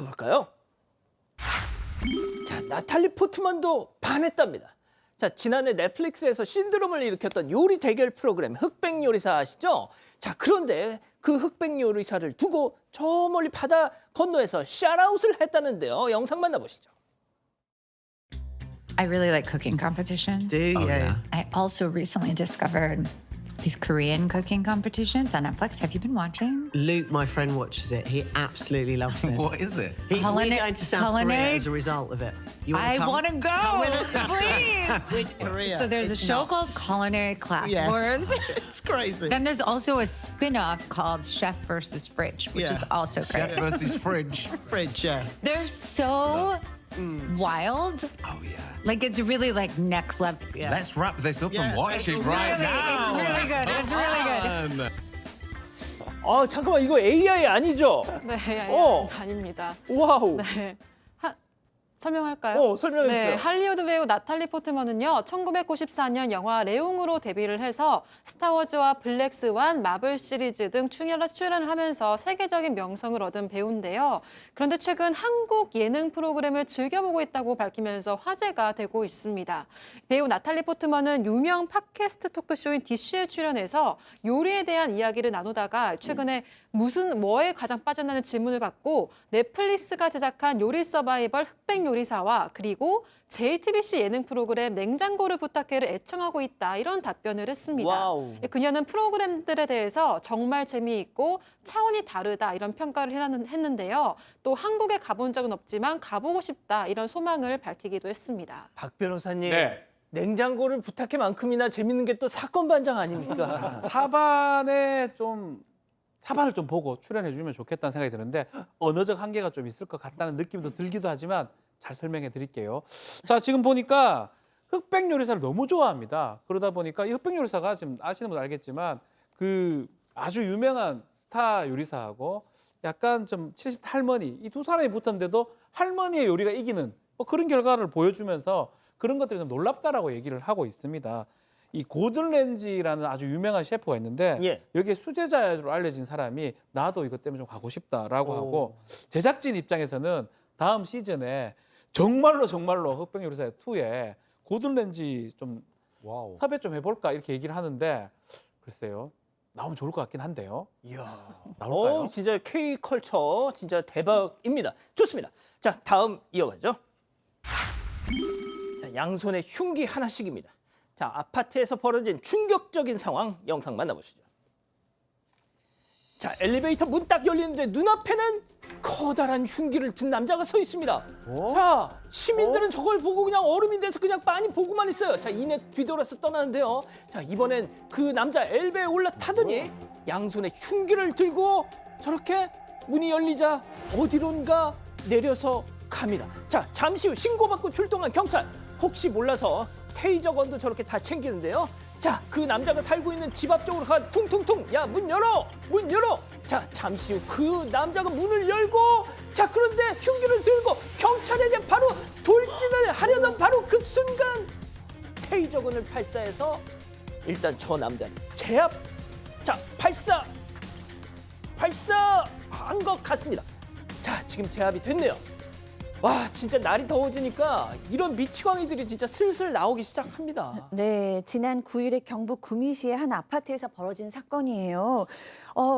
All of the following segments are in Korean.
가볼까요? 자, 나탈리 포트만도 반했답니다. 자, 지난해 넷플릭스에서 신드롬을 일으켰던 요리 대결 프로그램 흑백 요리사 아시죠? 자, 그런데 그 흑백 요리사를 두고 저 멀리 바다 건너에서 샤라웃을 했다는데요. 영상 만나보시죠. I really like cooking competitions. Do you? I also recently discovered these Korean cooking competitions on Netflix. Have you been watching? Luke, my friend, watches it. He absolutely loves it. What is it? We're Culinary- going to South Korea culinary- as a result of it. You I come? want to go. Come with us, please. With Korea. So there's a It's show nuts. called Culinary Class Yeah. Wars. It's crazy. Then there's also a spin-off called Chef versus Fridge, which is Yeah. also Chef great. versus fridge. Fridge, yeah. They're so wild. Oh yeah. Like it's really like next level. Yeah. Let's wrap this up Yeah, and watch it's it right Really, now. it's really good. It's really good. Man. 잠깐만, 이거 AI 아니죠? 네, 아닙니다. 와우. 네. 설명할까요? 설명해 주세요. 네, 할리우드 배우 나탈리 포트먼은요, 1994년 영화 레옹으로 데뷔를 해서 스타워즈와 블랙스완, 마블 시리즈 등 출연을 하면서 세계적인 명성을 얻은 배우인데요. 그런데 최근 한국 예능 프로그램을 즐겨보고 있다고 밝히면서 화제가 되고 있습니다. 배우 나탈리 포트먼은 유명 팟캐스트 토크쇼인 디쉬에 출연해서 요리에 대한 이야기를 나누다가 최근에 뭐에 가장 빠졌나는 질문을 받고 넷플릭스가 제작한 요리 서바이벌 흑백 요리사와 그리고 JTBC 예능 프로그램 냉장고를 부탁해를 애청하고 있다 이런 답변을 했습니다. 와우. 그녀는 프로그램들에 대해서 정말 재미있고 차원이 다르다 이런 평가를 했는데요. 또 한국에 가본 적은 없지만 가보고 싶다 이런 소망을 밝히기도 했습니다. 박 변호사님. 네. 냉장고를 부탁해만큼이나 재밌는 게 또 사건 반장 아닙니까? 사반을 좀 보고 출연해 주면 좋겠다는 생각이 드는데 언어적 한계가 좀 있을 것 같다는 느낌도 들기도 하지만 잘 설명해 드릴게요. 자, 지금 보니까 흑백 요리사를 너무 좋아합니다. 그러다 보니까 이 흑백 요리사가 지금 아시는 분 알겠지만 그 아주 유명한 스타 요리사하고 약간 좀 70 할머니 이 두 사람이 붙었는데도 할머니의 요리가 이기는 뭐 그런 결과를 보여주면서 그런 것들이 좀 놀랍다라고 얘기를 하고 있습니다. 이 고든 렌지라는 아주 유명한 셰프가 있는데 예. 여기에 수제자로 알려진 사람이 나도 이것 때문에 좀 가고 싶다라고 하고 제작진 입장에서는 다음 시즌에 정말로 흑백 요리사 2에 고든 렌지 좀 섭외 좀 해볼까 이렇게 얘기를 하는데 글쎄요 나오면 좋을 것 같긴 한데요. 이야. 나올까요? 진짜 K컬처 진짜 대박입니다. 좋습니다. 자, 다음 이어가죠. 자, 양손에 흉기 하나씩입니다. 자, 아파트에서 벌어진 충격적인 상황 영상 만나보시죠. 자, 엘리베이터 문 딱 열리는데 눈앞에는 커다란 흉기를 든 남자가 서 있습니다. 자, 시민들은 저걸 보고 그냥 얼음이 돼서 그냥 빤히 보고만 있어요. 자, 이내 뒤돌아서 떠나는데요. 자, 이번엔 그 남자 엘베에 올라타더니 양손에 흉기를 들고 저렇게 문이 열리자 어디론가 내려서 갑니다. 자, 잠시 후 신고받고 출동한 경찰. 혹시 몰라서 테이저건도 저렇게 다 챙기는데요. 자, 그 남자가 살고 있는 집 앞쪽으로 가 퉁퉁퉁. 야, 문 열어! 문 열어! 자, 잠시 후 그 남자가 문을 열고 자, 그런데 흉기를 들고 경찰에게 바로 돌진을 하려던 바로 그 순간 테이저건을 발사해서 일단 저 남자를 제압. 자, 발사한 것 같습니다. 자, 지금 제압이 됐네요. 와, 진짜 날이 더워지니까 이런 미치광이들이 진짜 슬슬 나오기 시작합니다. 네, 지난 9일에 경북 구미시의 한 아파트에서 벌어진 사건이에요.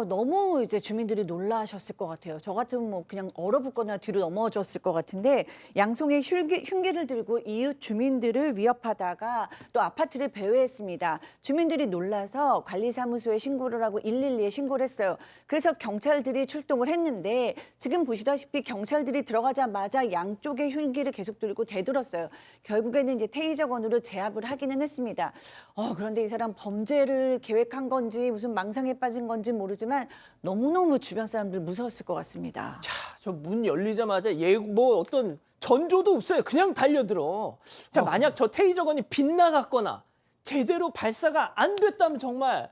너무 이제 주민들이 놀라셨을 것 같아요. 저 같으면 뭐 그냥 얼어붙거나 뒤로 넘어졌을 것 같은데 양손에 흉기를 들고 이웃 주민들을 위협하다가 또 아파트를 배회했습니다. 주민들이 놀라서 관리사무소에 신고를 하고 112에 신고를 했어요. 그래서 경찰들이 출동을 했는데 지금 보시다시피 경찰들이 들어가자마자 양쪽에 흉기를 계속 들고 대들었어요. 결국에는 이제 테이저건으로 제압을 하기는 했습니다. 그런데 이 사람 범죄를 계획한 건지 무슨 망상에 빠진 건지 모르지만 너무너무 주변 사람들 무서웠을 것 같습니다. 저 문 열리자마자 뭐 어떤 전조도 없어요. 그냥 달려들어. 자, 만약 저 테이저건이 빗나갔거나 제대로 발사가 안 됐다면 정말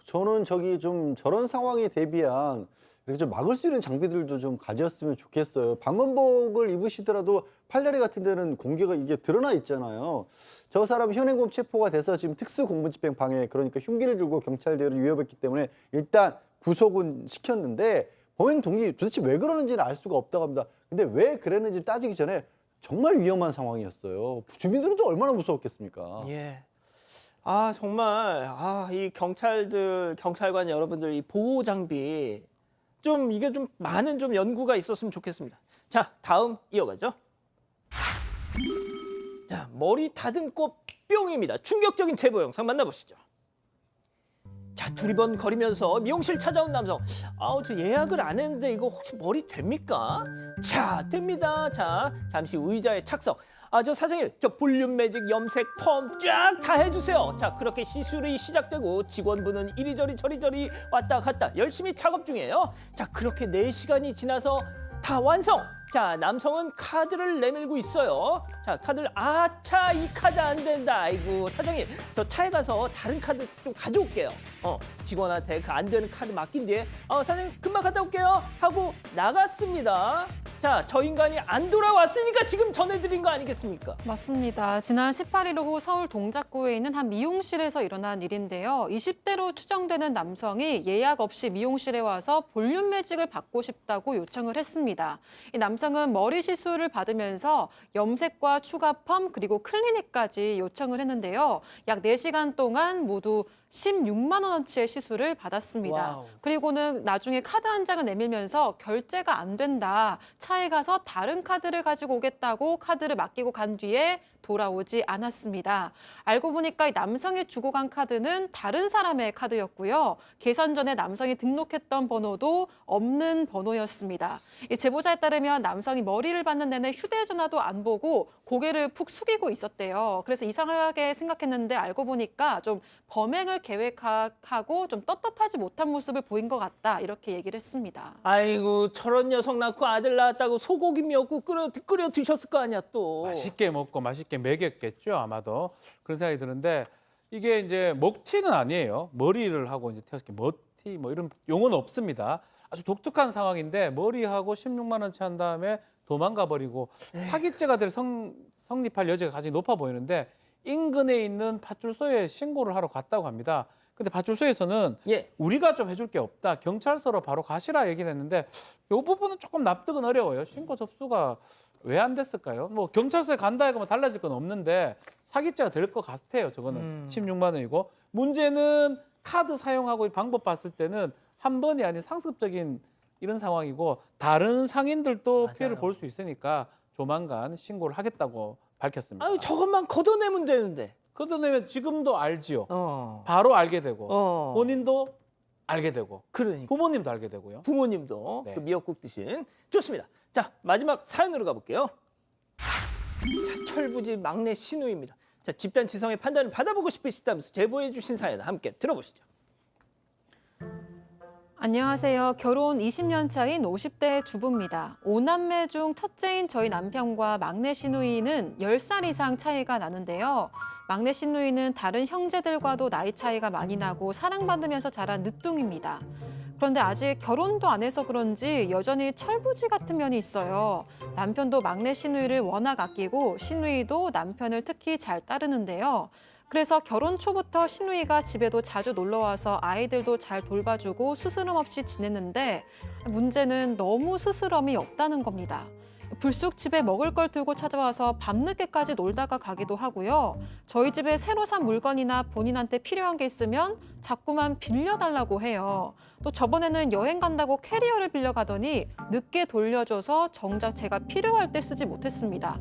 저는 좀 저런 상황에 대비한 이렇게 좀 막을 수 있는 장비들도 좀 가졌으면 좋겠어요. 방검복을 입으시더라도 팔다리 같은 데는 공개가 이게 드러나 있잖아요. 저 사람 현행범 체포가 돼서 지금 특수공무집행 방해, 그러니까 흉기를 들고 경찰대를 위협했기 때문에 일단 구속은 시켰는데 범행 동기 도대체 왜 그러는지는 알 수가 없다고 합니다. 근데 왜 그랬는지 따지기 전에 정말 위험한 상황이었어요. 주민들은 또 얼마나 무서웠겠습니까? 예. 아 정말 이 경찰관 여러분들 이 보호 장비 좀 이게 좀 많은 좀 연구가 있었으면 좋겠습니다. 자 다음 이어가죠. 자 머리 다듬고 뿅입니다. 충격적인 제보 영상 만나보시죠. 자 두리번거리면서 미용실 찾아온 남성. 저 예약을 안 했는데 이거 혹시 머리 됩니까? 자 됩니다. 자 잠시 의자에 착석. 저 사장님 저 볼륨 매직 염색 펌 쫙 다 해주세요. 자 그렇게 시술이 시작되고 직원분은 이리저리 저리저리 왔다 갔다 열심히 작업 중이에요. 자 그렇게 4시간이 지나서 다 완성. 자 남성은 카드를 내밀고 있어요. 자 카드를 아차 이 카드 안 된다. 아이고 사장님 저 차에 가서 다른 카드 좀 가져올게요. 직원한테 그 안 되는 카드 맡긴 뒤에 사장님 금방 갔다 올게요 하고 나갔습니다. 자 저 인간이 안 돌아왔으니까 지금 전해드린 거 아니겠습니까? 맞습니다. 지난 18일 오후 서울 동작구에 있는 한 미용실에서 일어난 일인데요. 20대로 추정되는 남성이 예약 없이 미용실에 와서 볼륨 매직을 받고 싶다고 요청을 했습니다. 이 남성은 머리 시술을 받으면서 염색과 추가 펌 그리고 클리닉까지 요청을 했는데요. 약 4시간 동안 모두 16만 원어치의 시술을 받았습니다. 와우. 그리고는 나중에 카드 한 장을 내밀면서 결제가 안 된다. 차에 가서 다른 카드를 가지고 오겠다고 카드를 맡기고 간 뒤에 돌아오지 않았습니다. 알고 보니까 이 남성이 주고 간 카드는 다른 사람의 카드였고요. 계산 전에 남성이 등록했던 번호도 없는 번호였습니다. 이 제보자에 따르면 남성이 머리를 받는 내내 휴대전화도 안 보고 고개를 푹 숙이고 있었대요. 그래서 이상하게 생각했는데 알고 보니까 좀 범행을 계획하고 좀 떳떳하지 못한 모습을 보인 것 같다. 이렇게 얘기를 했습니다. 아이고 저런 녀석 낳고 아들 낳았다고 소고기 미역국 끓여 드셨을 거 아니야 또. 맛있게 먹고 맛있게 먹였겠죠 아마도 그런 생각이 드는데 이게 이제 먹튀는 아니에요. 머리를 하고 이제 태웠을 때 먹튀 뭐 이런 용어는 없습니다. 아주 독특한 상황인데 머리하고 16만 원치 한 다음에 도망가 버리고 사기죄가 될 성립할 여지가 가장 높아 보이는데 인근에 있는 파출소에 신고를 하러 갔다고 합니다. 근데 파출소에서는 예. 우리가 좀 해줄 게 없다. 경찰서로 바로 가시라 얘기를 했는데 이 부분은 조금 납득은 어려워요. 신고 접수가 왜 안 됐을까요? 뭐 경찰서에 간다 해서 뭐 달라질 건 없는데 사기죄가 될 것 같아요. 저거는 16만 원이고 문제는 카드 사용하고 이 방법 봤을 때는 한 번이 아닌 상습적인 이런 상황이고 다른 상인들도 맞아요. 피해를 볼 수 있으니까 조만간 신고를 하겠다고 밝혔습니다. 아유 저것만 걷어내면 되는데. 그러면 지금도 알지요. 어. 바로 알게 되고 어. 본인도 알게 되고 그러니까. 부모님도 알게 되고요. 부모님도 네. 그 미역국 드신. 좋습니다. 자 마지막 사연으로 가볼게요. 자 철부지 막내 신우입니다. 자 집단 지성의 판단을 받아보고 싶으시다면서 제보해 주신 사연 함께 들어보시죠. 안녕하세요. 결혼 20년 차인 50대 주부입니다. 5남매 중 첫째인 저희 남편과 막내 시누이는 10살 이상 차이가 나는데요. 막내 시누이는 다른 형제들과도 나이 차이가 많이 나고 사랑받으면서 자란 늦둥입니다. 그런데 아직 결혼도 안 해서 그런지 여전히 철부지 같은 면이 있어요. 남편도 막내 시누이를 워낙 아끼고 시누이도 남편을 특히 잘 따르는데요. 그래서 결혼 초부터 시누이가 집에도 자주 놀러와서 아이들도 잘 돌봐주고 스스럼 없이 지냈는데 문제는 너무 스스럼이 없다는 겁니다. 불쑥 집에 먹을 걸 들고 찾아와서 밤늦게까지 놀다가 가기도 하고요. 저희 집에 새로 산 물건이나 본인한테 필요한 게 있으면 자꾸만 빌려달라고 해요. 또 저번에는 여행 간다고 캐리어를 빌려가더니 늦게 돌려줘서 정작 제가 필요할 때 쓰지 못했습니다.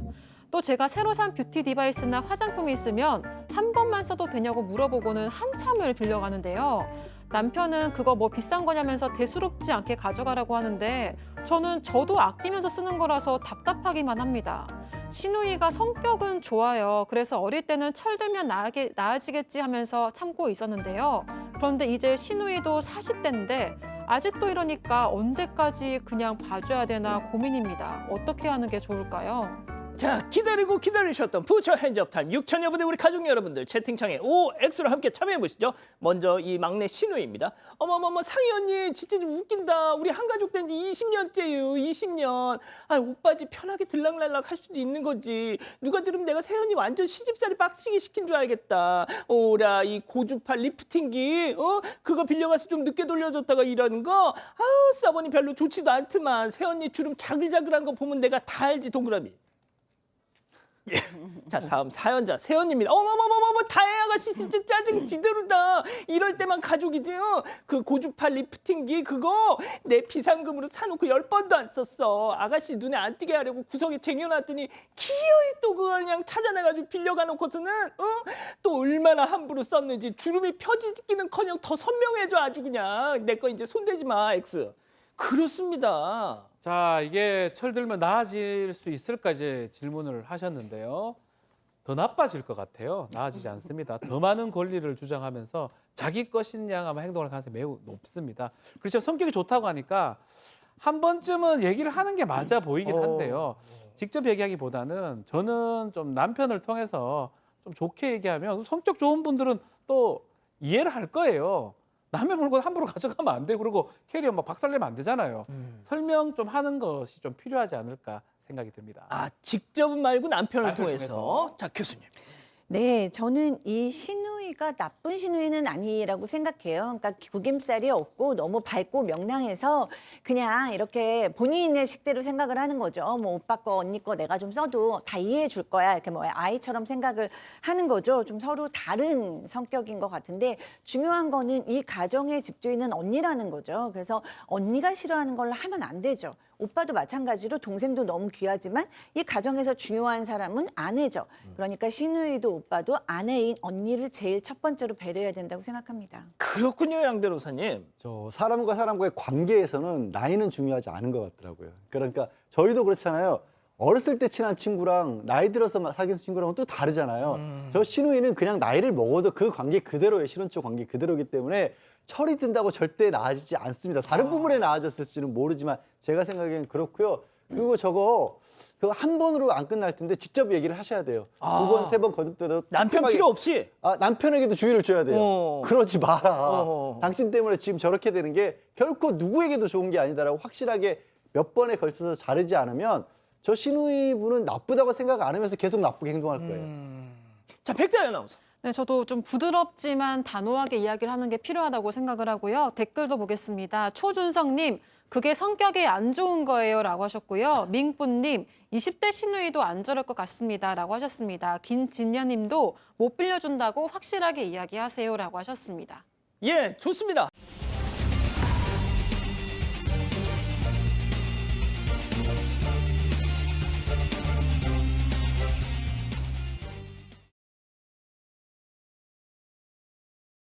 또 제가 새로 산 뷰티 디바이스나 화장품이 있으면 한 번만 써도 되냐고 물어보고는 한참을 빌려가는데요. 남편은 그거 뭐 비싼 거냐면서 대수롭지 않게 가져가라고 하는데 저는 저도 아끼면서 쓰는 거라서 답답하기만 합니다. 시누이가 성격은 좋아요. 그래서 어릴 때는 철들면 나아지겠지 하면서 참고 있었는데요. 그런데 이제 시누이도 40대인데 아직도 이러니까 언제까지 그냥 봐줘야 되나 고민입니다. 어떻게 하는 게 좋을까요? 자, 기다리고 기다리셨던 부처 핸즈업 타임 6천여 분의 우리 가족 여러분들 채팅창에 OX로 함께 참여해 보시죠. 먼저 이 막내 신우입니다. 어머머머 상희 언니 진짜 좀 웃긴다. 우리 한 가족 된 지 20년째예요. 20년. 아, 오빠 집 편하게 들락날락 할 수도 있는 거지. 누가 들으면 내가 세연이 완전 시집살이 빡치게 시킨 줄 알겠다. 오라 이 고주파 리프팅기 그거 빌려가서 좀 늦게 돌려줬다가 일하는 거 아우 싸보니 별로 좋지도 않더만. 세연이 주름 자글자글한 거 보면 내가 다 알지 동그라미. 예. 자, 다음 사연자 세연입니다. 어머머머머머 다혜 아가씨 진짜 짜증 지대로다. 이럴 때만 가족이지요. 그 고주파 리프팅기 그거 내 비상금으로 사놓고 10번도 안 썼어. 아가씨 눈에 안 띄게 하려고 구석에 쟁여놨더니 기어이 또 그걸 그냥 찾아내가지고 빌려가 놓고서는 또 얼마나 함부로 썼는지 주름이 펴지기는커녕 더 선명해져 아주 그냥. 내 거 이제 손대지 마 X. 그렇습니다. 자, 이게 철들면 나아질 수 있을까 이제 질문을 하셨는데요. 더 나빠질 것 같아요. 나아지지 않습니다. 더 많은 권리를 주장하면서 자기 것인 양 아마 행동할 가능성이 매우 높습니다. 그렇죠. 성격이 좋다고 하니까 한 번쯤은 얘기를 하는 게 맞아 보이긴 한데요. 직접 얘기하기보다는 저는 좀 남편을 통해서 좀 좋게 얘기하면 성격 좋은 분들은 또 이해를 할 거예요. 남의 물건 함부로 가져가면 안 돼. 그리고 캐리어 막 박살내면 안 되잖아요. 설명 좀 하는 것이 좀 필요하지 않을까 생각이 듭니다. 아, 직접은 말고 남편을 남편을 통해서. 통해서. 자, 교수님. 네, 저는 이 신우이가 나쁜 신우이는 아니라고 생각해요. 그러니까 구김살이 없고 너무 밝고 명랑해서 그냥 이렇게 본인의 식대로 생각을 하는 거죠. 뭐 오빠 거, 언니 거 내가 좀 써도 다 이해해 줄 거야. 이렇게 뭐 아이처럼 생각을 하는 거죠. 좀 서로 다른 성격인 것 같은데 중요한 거는 이 가정의 집주인은 언니라는 거죠. 그래서 언니가 싫어하는 걸 하면 안 되죠. 오빠도 마찬가지로 동생도 너무 귀하지만 이 가정에서 중요한 사람은 아내죠. 그러니까 신우이도 오빠도 아내인 언니를 제일 첫 번째로 배려해야 된다고 생각합니다. 그렇군요, 양 변호사님. 저 사람과 사람과의 관계에서는 나이는 중요하지 않은 것 같더라고요. 그러니까 저희도 그렇잖아요. 어렸을 때 친한 친구랑 나이 들어서 사귄 친구랑은 또 다르잖아요. 저 신우이는 그냥 나이를 먹어도 그 관계 그대로예요. 신혼초 관계 그대로이기 때문에 철이 든다고 절대 나아지지 않습니다. 다른 부분에 나아졌을지는 모르지만 제가 생각엔 그렇고요. 그리고 저거 그거 한 번으로 안 끝날 텐데 직접 얘기를 하셔야 돼요. 두 번, 세 번 거듭돼도 남편 깔끔하게. 필요 없이. 남편에게도 주의를 줘야 돼요. 그러지 마라. 당신 때문에 지금 저렇게 되는 게 결코 누구에게도 좋은 게 아니다라고 확실하게 몇 번에 걸쳐서 자르지 않으면 저 신우이 분은 나쁘다고 생각 안 하면서 계속 나쁘게 행동할 거예요. 자, 백다희 아나운서. 네, 저도 좀 부드럽지만 단호하게 이야기를 하는 게 필요하다고 생각을 하고요. 댓글도 보겠습니다. 초준성님, 그게 성격이 안 좋은 거예요 라고 하셨고요. 민뿌님, 20대 신우이도 안 저럴 것 같습니다 라고 하셨습니다. 김진녀님도 못 빌려준다고 확실하게 이야기하세요 라고 하셨습니다. 예, 좋습니다.